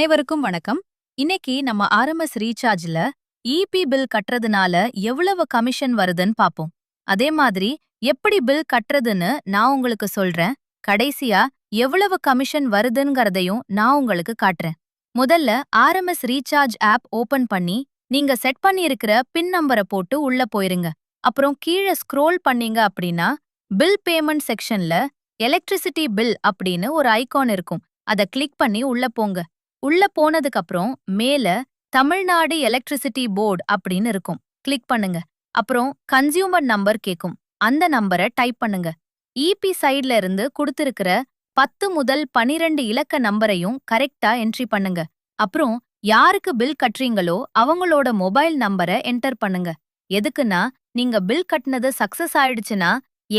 அனைவருக்கும் வணக்கம். இன்னைக்கு நம்ம ஆர்எம்எஸ் ரீசார்ஜ்ல இபி பில் கட்டுறதுனால எவ்வளவு கமிஷன் வருதுன்னு பாப்போம். அதே மாதிரி எப்படி பில் கட்டுறதுன்னு நான் உங்களுக்கு சொல்றேன். கடைசியா எவ்வளவு கமிஷன் வருதுங்கிறதையும் நான் உங்களுக்கு காட்டுறேன். முதல்ல ஆர்எம்எஸ் ரீசார்ஜ் ஆப் ஓபன் பண்ணி நீங்க செட் பண்ணியிருக்கிற பின் நம்பரை போட்டு உள்ள போயிருங்க. அப்புறம் கீழே ஸ்க்ரோல் பண்ணீங்க அப்படின்னா பில் பேமெண்ட் செக்ஷன்ல எலக்ட்ரிசிட்டி பில் அப்படின்னு ஒரு ஐகான் இருக்கும். அதை கிளிக் பண்ணி உள்ள போங்க. உள்ள போனதுக்கு அப்புறம் மேல தமிழ்நாடு எலக்ட்ரிசிட்டி போர்டு அப்படின்னு இருக்கும். கிளிக் பண்ணுங்க. அப்புறம் கன்சியூமர் நம்பர் கேக்கும். அந்த நம்பரை டைப் பண்ணுங்க. இபி சைட்ல இருந்து கொடுத்திருக்கிற 10 முதல் 12 இலக்க நம்பரையும் கரெக்டா என்ட்ரி பண்ணுங்க. அப்புறம் யாருக்கு பில் கட்டுறீங்களோ அவங்களோட மொபைல் நம்பரை என்டர் பண்ணுங்க. எதுக்குன்னா நீங்க பில் கட்டினது சக்சஸ் ஆயிடுச்சுன்னா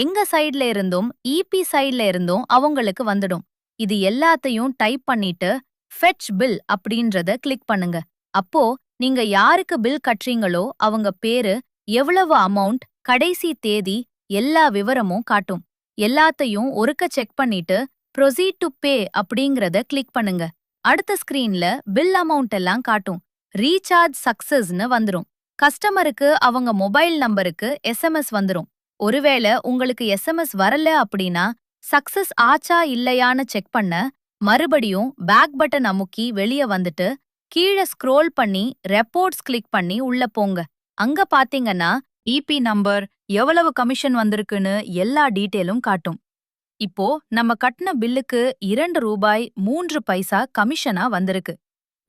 எங்க சைட்ல இருந்தும் இபி சைட்ல இருந்தும் அவங்களுக்கு வந்துடும். இது எல்லாத்தையும் டைப் பண்ணிட்டு ஃபெட்ச் பில் அப்படின்றத கிளிக் பண்ணுங்க. அப்போ நீங்க யாருக்கு பில் கட்டுறீங்களோ அவங்க பேரு, எவ்வளவு அமௌண்ட், கடைசி தேதி எல்லா விவரமும் காட்டும். எல்லாத்தையும் ஒருக்க செக் பண்ணிட்டு ப்ரொசீட் டு பே அப்படிங்கறத கிளிக் பண்ணுங்க. அடுத்த ஸ்கிரீன்ல பில் அமௌண்ட் எல்லாம் காட்டும். ரீசார்ஜ் சக்சஸ்னு வந்துரும். கஸ்டமருக்கு அவங்க மொபைல் நம்பருக்கு எஸ்எம்எஸ் வந்துரும். ஒருவேளை உங்களுக்கு எஸ்எம்எஸ் வரல அப்படின்னா சக்சஸ் ஆச்சா இல்லையான்னு செக் பண்ண மறுபடியும் பேக் பட்டன் அமுக்கி வெளிய வந்துட்டு கீழே ஸ்க்ரோல் பண்ணி ரெப்போர்ட்ஸ் கிளிக் பண்ணி உள்ள போங்க. அங்க பாத்தீங்கன்னா இபி நம்பர், எவ்வளவு கமிஷன் வந்திருக்குன்னு எல்லா டீட்டெயிலும் காட்டும். இப்போ நம்ம கட்டின பில்லுக்கு ரூ. 2.03 கமிஷனா வந்திருக்கு.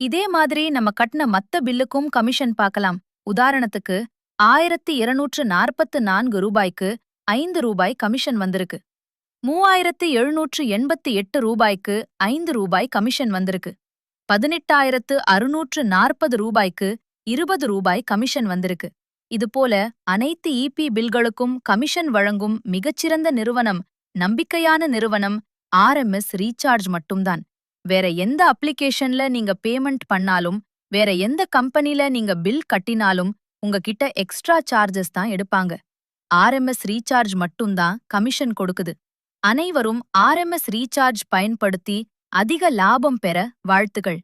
இதே மாதிரி நம்ம கட்டின மத்த பில்லுக்கும் கமிஷன் பார்க்கலாம். உதாரணத்துக்கு ரூ. 1244க்கு ரூ. 5 கமிஷன் வந்திருக்கு. ரூ. 3788க்கு ரூ. 5 கமிஷன் வந்திருக்கு. ரூ. 18,640க்கு ரூ. 20 கமிஷன் வந்திருக்கு. இதுபோல அனைத்து இபி பில்களுக்கும் கமிஷன் வழங்கும் மிகச்சிறந்த நிறுவனம், நம்பிக்கையான நிறுவனம் ஆர்எம்எஸ் ரீசார்ஜ் மட்டும்தான். வேற எந்த அப்ளிகேஷன்ல நீங்க பேமெண்ட் பண்ணாலும், வேற எந்த கம்பெனில நீங்க பில் கட்டினாலும் உங்ககிட்ட எக்ஸ்ட்ரா சார்ஜஸ் தான் எடுப்பாங்க. ஆர்எம்எஸ் ரீசார்ஜ் மட்டும்தான் கமிஷன் கொடுக்குது. அனைவரும் ஆர்எம்எஸ் ரீசார்ஜ் பயன்படுத்தி அதிக லாபம் பெற வாழ்த்துகள்.